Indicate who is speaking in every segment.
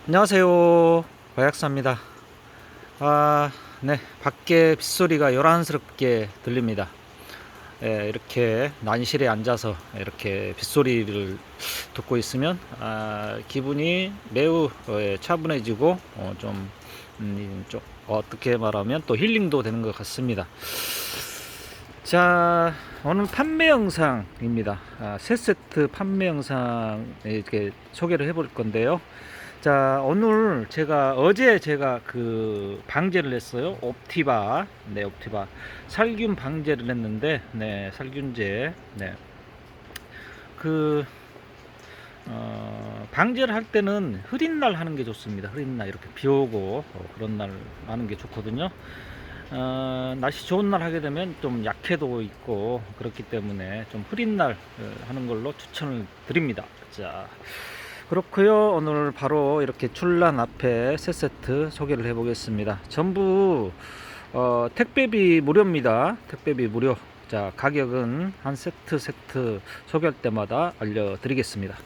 Speaker 1: 안녕하세요. 바약사입니다. 네. 밖에 빗소리가 요란스럽게 들립니다. 이렇게 난실에 앉아서 이렇게 빗소리를 듣고 있으면 기분이 매우 차분해지고 좀 어떻게 말하면 또 힐링도 되는 것 같습니다. 자, 오늘 판매 영상입니다. 세 세트 판매 영상 이렇게 소개를 해볼 건데요. 자, 오늘 어제 제가 그 방제를 했어요. 옵티바. 네, 옵티바. 살균 방제를 했는데, 네, 살균제. 네. 그, 방제를 할 때는 흐린 날 하는 게 좋습니다. 흐린 날, 이렇게 비 오고, 그런 날 하는 게 좋거든요. 날씨 좋은 날 하게 되면 좀 약해도 있고, 그렇기 때문에 좀 흐린 날 하는 걸로 추천을 드립니다. 자. 그렇고요. 오늘 바로 이렇게 출란 앞에 세 세트 소개를 해 보겠습니다. 전부 택배비 무료입니다. 택배비 무료. 자, 가격은 한 세트 소개할 때마다 알려드리겠습니다.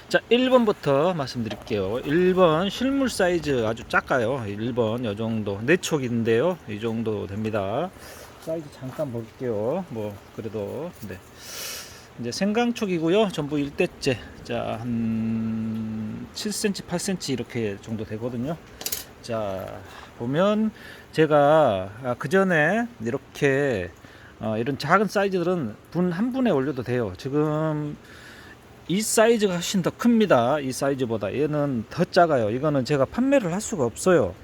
Speaker 1: 자, 1번부터 말씀드릴게요. 1번 실물 사이즈 아주 작아요. 1번 요 정도 내촉인데요. 이 정도 됩니다. 사이즈 잠깐 볼게요. 뭐 그래도 네. 이제 생강촉이고요. 전부 1대째. 자, 한 7cm, 8cm 이렇게 정도 되거든요. 자, 보면 제가 그 전에 이렇게 이런 작은 사이즈들은 분 한 분에 올려도 돼요. 지금 이 사이즈가 훨씬 더 큽니다. 이 사이즈보다 얘는 더 작아요. 이거는 제가 판매를 할 수가 없어요.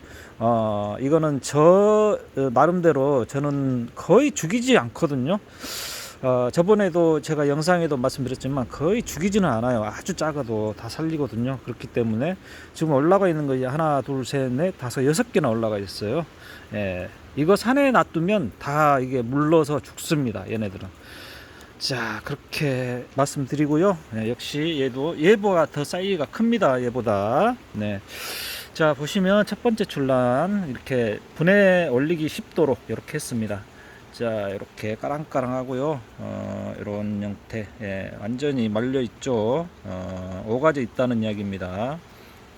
Speaker 1: 이거는 저 나름대로 저는 거의 죽이지 않거든요. 저번에도 제가 영상에도 말씀드렸지만 거의 죽이지는 않아요. 아주 작아도 다 살리거든요. 그렇기 때문에 지금 올라가 있는 거 하나, 둘, 셋, 넷, 다섯, 6개나 올라가 있어요. 이거 산에 놔두면 다 이게 물러서 죽습니다. 얘네들은. 자, 그렇게 말씀드리고요. 역시 얘보다 더 사이즈가 큽니다. 얘보다. 네. 자, 보시면 첫 번째 출란 이렇게 분해 올리기 쉽도록 이렇게 했습니다. 자, 이렇게 까랑까랑하고요. 이런 형태. 완전히 말려 있죠. 오가져 있다는 이야기입니다.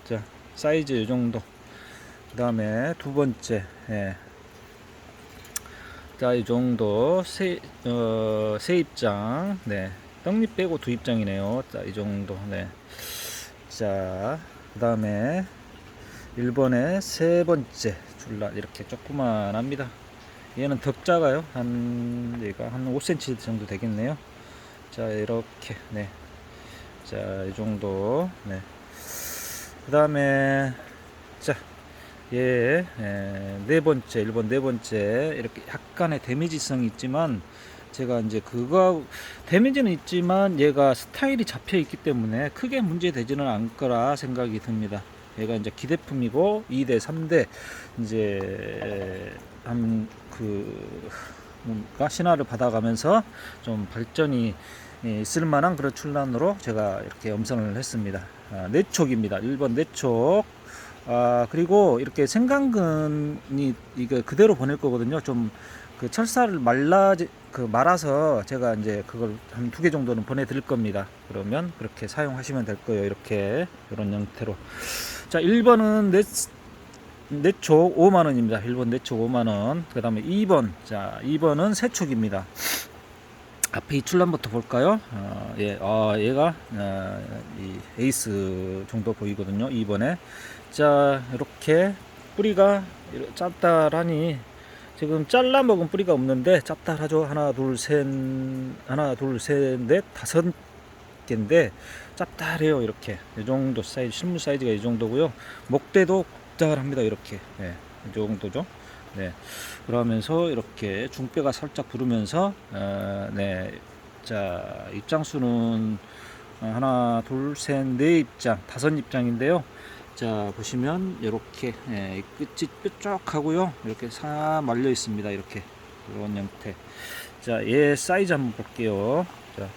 Speaker 1: 자, 사이즈 이 정도. 그 다음에 두 번째. 자, 이 정도 세 입장. 네. 떡잎 빼고 두 입장이네요. 자, 이 정도. 네. 자, 그 다음에 1번의 세 번째 줄라 이렇게 조그만합니다. 얘는 더 작아요. 얘가 한 5cm 정도 되겠네요. 자, 이렇게. 네. 자, 이 정도. 네. 그 다음에 자, 네 번째, 1번 네 번째 이렇게 약간의 데미지성이 있지만 제가 이제 그거 데미지는 있지만 얘가 스타일이 잡혀 있기 때문에 크게 문제 되지는 않을 거라 생각이 듭니다. 얘가 이제 기대품이고 2대 3대 이제 뭔가 신화를 받아가면서 좀 발전이 있을 만한 그런 출란으로 제가 이렇게 엄선을 했습니다. 내촉입니다. 1번 내촉. 그리고 이렇게 생강근이 이거 그대로 보낼 거거든요. 좀 그 철사를 말아서 제가 이제 그걸 한 2개 정도는 보내드릴 겁니다. 그러면 그렇게 사용하시면 될 거예요. 이렇게 이런 형태로. 자, 1번은 내촉 5만원입니다. 1번 내촉 5만원. 그 다음에 2번. 자, 2번은 세촉입니다. 앞에 이 출란부터 볼까요? 얘가 이 에이스 정도 보이거든요. 2번에. 자, 이렇게 뿌리가 짭짤하니 지금 잘라 먹은 뿌리가 없는데 짭짤하죠. 하나, 둘, 셋, 넷, 5개인데 짭짤해요. 이렇게 이 정도 사이즈, 실물 사이즈가 이 정도고요. 목대도 짭짤합니다. 이렇게 이 정도죠. 네, 그러면서 이렇게 중뼈가 살짝 부르면서 네, 자, 입장수는 하나, 둘, 셋, 네 입장, 5입장인데요. 자, 보시면 이렇게 끝이 뾰족하고요. 이렇게 사 말려 있습니다. 이렇게 이런 형태. 자, 얘 사이즈 한번 볼게요. 자,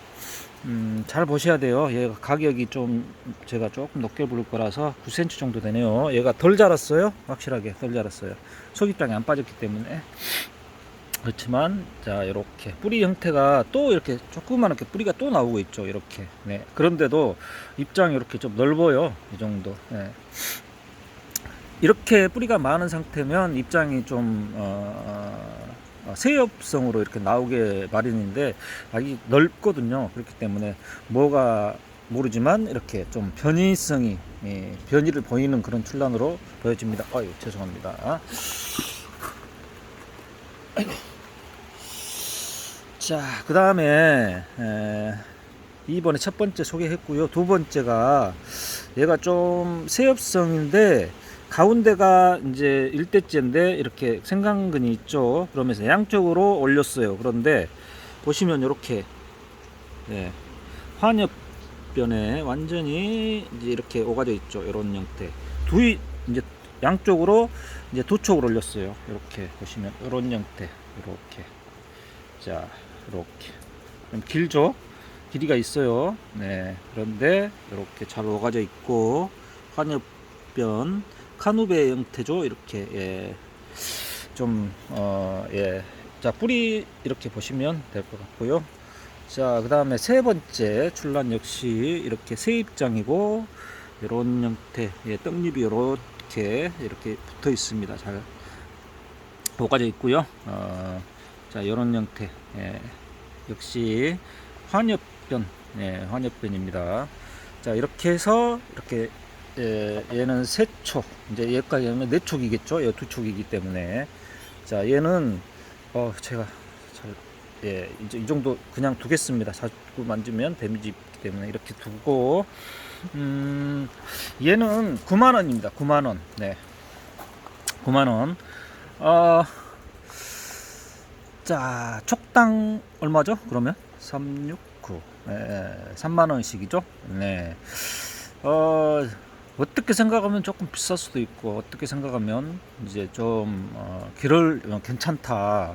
Speaker 1: 잘 보셔야 돼요. 얘가 가격이 좀 제가 조금 높게 부를 거라서 9cm 정도 되네요. 얘가 덜 자랐어요. 확실하게 덜 자랐어요. 속입장이 안 빠졌기 때문에. 그렇지만 자, 이렇게 뿌리 형태가 또 이렇게 조그맣게 뿌리가 또 나오고 있죠. 이렇게. 네. 그런데도 입장이 이렇게 좀 넓어요. 이 정도. 네. 이렇게 뿌리가 많은 상태면 입장이 좀 세엽성으로 이렇게 나오게 마련인데 아이 넓거든요. 그렇기 때문에 뭐가 모르지만 이렇게 좀 변이성이 변이를 보이는 그런 출란으로 보여집니다. 아유 죄송합니다. 자, 그 다음에 이번에 첫 번째 소개했고요. 두 번째가 얘가 좀 세엽성인데 가운데가 이제 일대째인데 이렇게 생강근이 있죠. 그러면서 양쪽으로 올렸어요. 그런데 보시면 이렇게 환엽변에 완전히 이제 이렇게 오가져 있죠. 이런 형태. 이제 양쪽으로 이제 두 촉을 올렸어요. 이렇게 보시면 이런 형태. 이렇게. 자, 이렇게. 그럼 길죠? 길이가 있어요. 네. 그런데 이렇게 잘 오가져 있고 환엽변 카누베 형태죠. 이렇게 자, 뿌리 이렇게 보시면 될 것 같고요. 자, 그 다음에 세 번째 출란 역시 이렇게 새 입장이고 이런 형태, 떡잎이 이렇게 붙어 있습니다. 잘 오가져 있고요. 자, 이런 형태, 역시 환엽변, 환엽변입니다. 자, 이렇게 해서 이렇게 얘는 세 촉, 이제 얘까지 하면 네 촉이겠죠. 얘 두 촉이기 때문에. 자, 얘는 제가 잘 이제 이 정도 그냥 두겠습니다. 자꾸 만지면 데미지 있기 때문에 이렇게 두고 얘는 9만원입니다. 9만원. 네. 9만원. 자, 촉당 얼마죠? 그러면 369. 3만원씩이죠. 네. 어떻게 생각하면 조금 비쌀 수도 있고 어떻게 생각하면 이제 좀 괜찮다.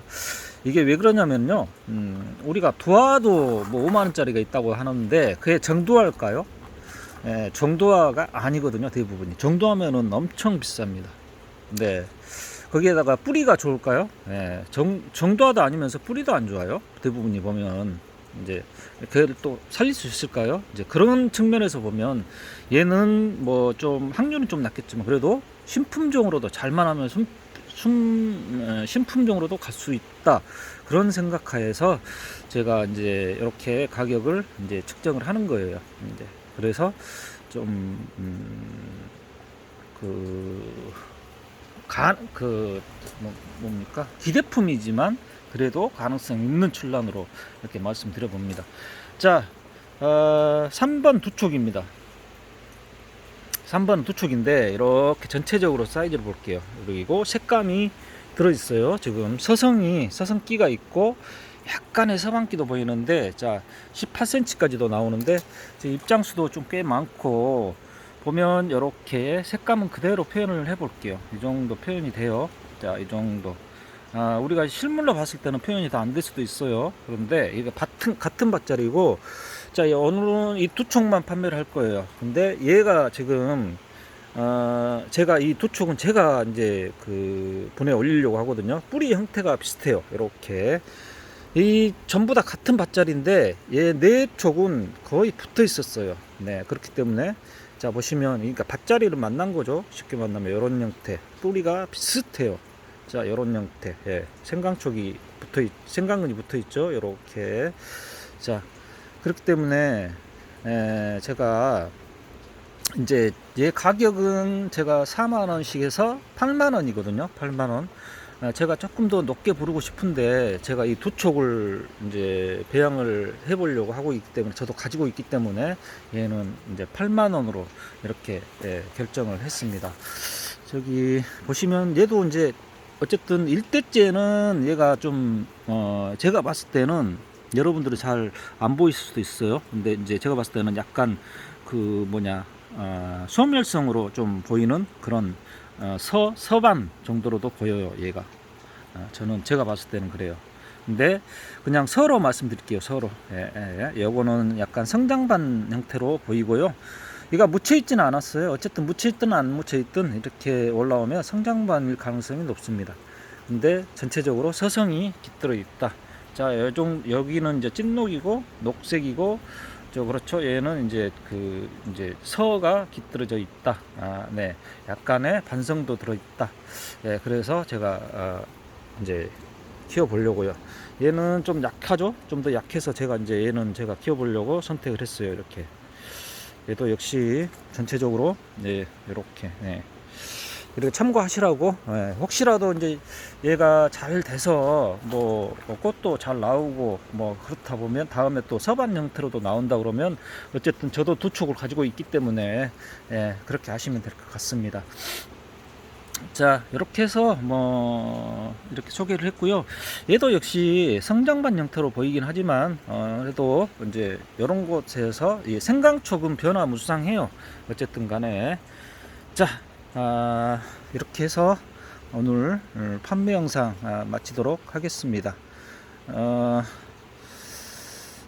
Speaker 1: 이게 왜 그러냐면요, 우리가 두화도 뭐 5만원짜리가 있다고 하는데 그게 정두화일까요? 정두화가 아니거든요. 대부분이 정두화면은 엄청 비쌉니다. 네. 거기에다가 뿌리가 좋을까요? 정두화도 아니면서 뿌리도 안 좋아요. 대부분이 보면 이제 그걸 또 살릴 수 있을까요? 이제 그런 측면에서 보면 얘는 뭐 좀 확률은 좀 낮겠지만 그래도 신품종으로도 잘만 하면 신품종으로도 갈 수 있다. 그런 생각하에서 제가 이제 이렇게 가격을 이제 측정을 하는 거예요. 이제 그래서 좀 뭡니까? 기대품이지만 그래도 가능성 있는 출란으로 이렇게 말씀드려 봅니다. 자, 3번 두 촉입니다. 3번 두 촉인데 이렇게 전체적으로 사이즈를 볼게요. 그리고 색감이 들어있어요. 지금 서성기가 있고 약간의 서방기도 보이는데, 자, 18cm까지도 나오는데 입장수도 좀 꽤 많고 보면 이렇게 색감은 그대로 표현을 해 볼게요. 이 정도 표현이 돼요. 자, 이 정도. 우리가 실물로 봤을 때는 표현이 다 안 될 수도 있어요. 그런데 이게 같은 밭자리고, 자, 오늘은 이 두 촉만 판매를 할 거예요. 근데 얘가 지금 제가 이 두 촉은 제가 이제 분에 올리려고 하거든요. 뿌리 형태가 비슷해요. 이렇게 이 전부 다 같은 밭자리인데 얘 네 촉은 거의 붙어 있었어요. 네, 그렇기 때문에 자, 보시면 그러니까 밭자리를 만난 거죠. 쉽게 만나면 이런 형태, 뿌리가 비슷해요. 자, 이런 형태, 생강근이 붙어 있죠. 이렇게. 자, 그렇기 때문에 제가 이제 얘 가격은 제가 4만원씩 해서 8만원이거든요. 8만원. 제가 조금 더 높게 부르고 싶은데 제가 이 두 촉을 이제 배양을 해 보려고 하고 있기 때문에, 저도 가지고 있기 때문에 얘는 이제 8만원으로 이렇게 결정을 했습니다. 저기 보시면 얘도 이제 어쨌든 1대째는 얘가 좀 제가 봤을 때는 여러분들은 잘 안 보일 수도 있어요. 근데 이제 제가 봤을 때는 약간 소멸성으로 좀 보이는 그런 서반 정도로도 보여요. 얘가 저는 제가 봤을 때는 그래요. 근데 그냥 서로 말씀드릴게요. 서로. 요거는 약간 성장반 형태로 보이고요. 얘가 묻혀있지는 않았어요. 어쨌든 묻혀있든 안 묻혀있든 이렇게 올라오면 성장반일 가능성이 높습니다. 근데 전체적으로 서성이 깃들어 있다. 자, 여기는 이제 찐녹이고 녹색이고 그렇죠. 얘는 이제 서가 깃들어져 있다. 네. 약간의 반성도 들어있다. 예, 그래서 제가 이제 키워보려고요. 얘는 좀 약하죠. 좀 더 약해서 제가 이제 얘는 제가 키워보려고 선택을 했어요. 이렇게. 얘도 역시 전체적으로 네, 이렇게. 네. 그리고 참고하시라고. 예, 혹시라도 이제 얘가 잘 돼서 뭐 꽃도 잘 나오고 뭐 그렇다 보면 다음에 또 서반 형태로도 나온다 그러면 어쨌든 저도 두 촉을 가지고 있기 때문에 예, 그렇게 하시면 될 것 같습니다. 자, 이렇게 해서 뭐 이렇게 소개를 했고요. 얘도 역시 성장반 형태로 보이긴 하지만 그래도 이제 이런 곳에서 이 생강촉은 변화무쌍해요. 어쨌든 간에. 자, 이렇게 해서 오늘 판매 영상 마치도록 하겠습니다.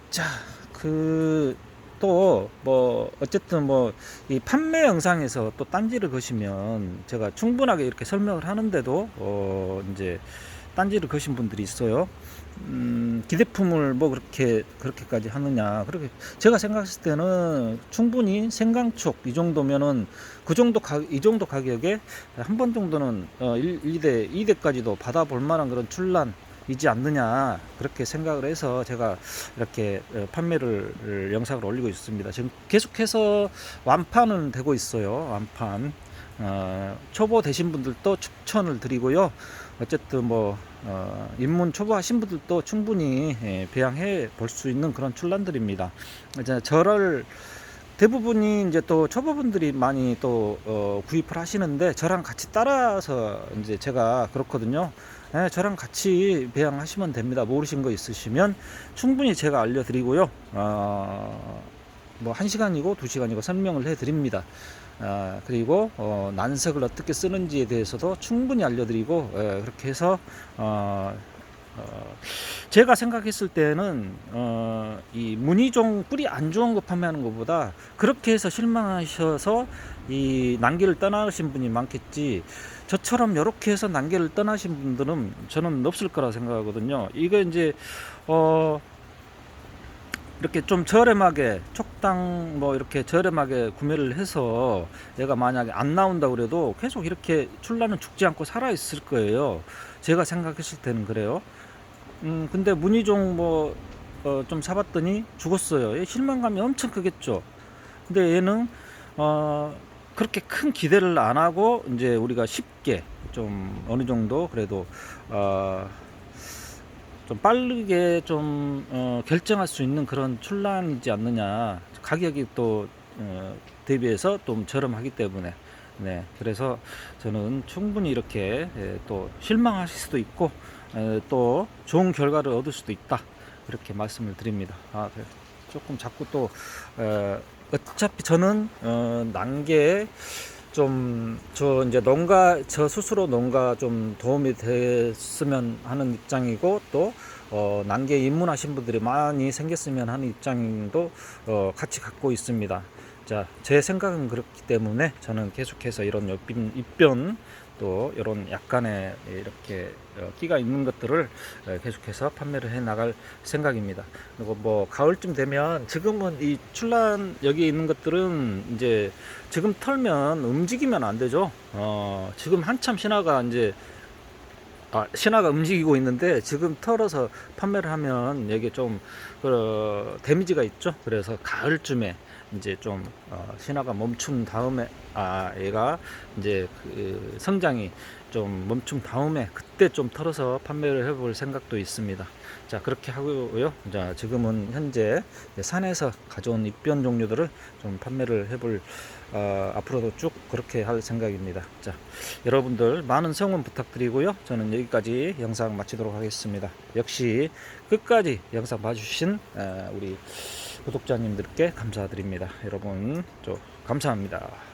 Speaker 1: 자, 또 뭐 어쨌든 뭐 이 판매 영상에서 또 딴지를 거시면 제가 충분하게 이렇게 설명을 하는데도 이제 딴지를 거신 분들이 있어요. 기대품을 뭐 그렇게까지 하느냐. 그렇게 제가 생각했을 때는 충분히 생강촉 이 정도면은 이 정도 가격에 한 번 정도는 2대까지도 받아볼 만한 그런 출란이지 않느냐, 그렇게 생각을 해서 제가 이렇게 판매를 영상을 올리고 있습니다. 지금 계속해서 완판은 되고 있어요. 완판. 초보 되신 분들도 추천을 드리고요. 어쨌든 뭐 입문 초보하신 분들도 충분히 배양해 볼 수 있는 그런 출란들입니다. 이제 저를 대부분이 이제 또 초보분들이 많이 또 구입을 하시는데 저랑 같이 따라서 이제 제가 그렇거든요. 네, 저랑 같이 배양하시면 됩니다. 모르신 거 있으시면 충분히 제가 알려드리고요. 뭐 1시간이고 2시간이고 설명을 해드립니다. 그리고 난석을 어떻게 쓰는지에 대해서도 충분히 알려드리고 그렇게 해서 제가 생각했을 때는 이 무늬종 뿌리 안 좋은 거 판매하는 것보다 그렇게 해서 실망하셔서 이 난개를 떠나신 분이 많겠지, 저처럼 이렇게 해서 난개를 떠나신 분들은 저는 없을 거라 생각하거든요. 이거 이제 이렇게 좀 저렴하게 촉당 뭐 이렇게 저렴하게 구매를 해서 얘가 만약에 안 나온다 그래도 계속 이렇게 출란은 죽지 않고 살아 있을 거예요. 제가 생각했을 때는 그래요. 근데 문희종 뭐 좀 사봤더니 죽었어요. 얘 실망감이 엄청 크겠죠. 근데 얘는 그렇게 큰 기대를 안 하고 이제 우리가 쉽게 좀 어느 정도 그래도 좀 빠르게 좀 결정할 수 있는 그런 출란이지 않느냐. 가격이 또 대비해서 좀 저렴하기 때문에. 네, 그래서 저는 충분히 이렇게 또 실망하실 수도 있고 또 좋은 결과를 얻을 수도 있다, 이렇게 말씀을 드립니다. 조금 자꾸 또 어차피 저는 난개에 좀 저 스스로 농가 좀 도움이 됐으면 하는 입장이고, 또 난개 입문하신 분들이 많이 생겼으면 하는 입장도 같이 갖고 있습니다. 자, 제 생각은 그렇기 때문에 저는 계속해서 이런 입변 또 이런 약간의 이렇게 끼가 있는 것들을 계속해서 판매를 해 나갈 생각입니다. 그리고 뭐 가을쯤 되면, 지금은 이 출란 여기 있는 것들은 이제 지금 털면 움직이면 안 되죠. 지금 한참 신화가 움직이고 있는데 지금 털어서 판매를 하면 이게 좀 데미지가 있죠. 그래서 가을쯤에 이제 좀 신화가 멈춘 다음에 얘가 이제 성장이 좀 멈춘 다음에 그때 좀 털어서 판매를 해볼 생각도 있습니다. 자, 그렇게 하고요. 자, 지금은 현재 산에서 가져온 입변 종류들을 좀 판매를 해볼 앞으로도 쭉 그렇게 할 생각입니다. 자, 여러분들 많은 성원 부탁드리고요. 저는 여기까지 영상 마치도록 하겠습니다. 역시 끝까지 영상 봐주신 우리 구독자님들께 감사드립니다. 여러분 감사합니다.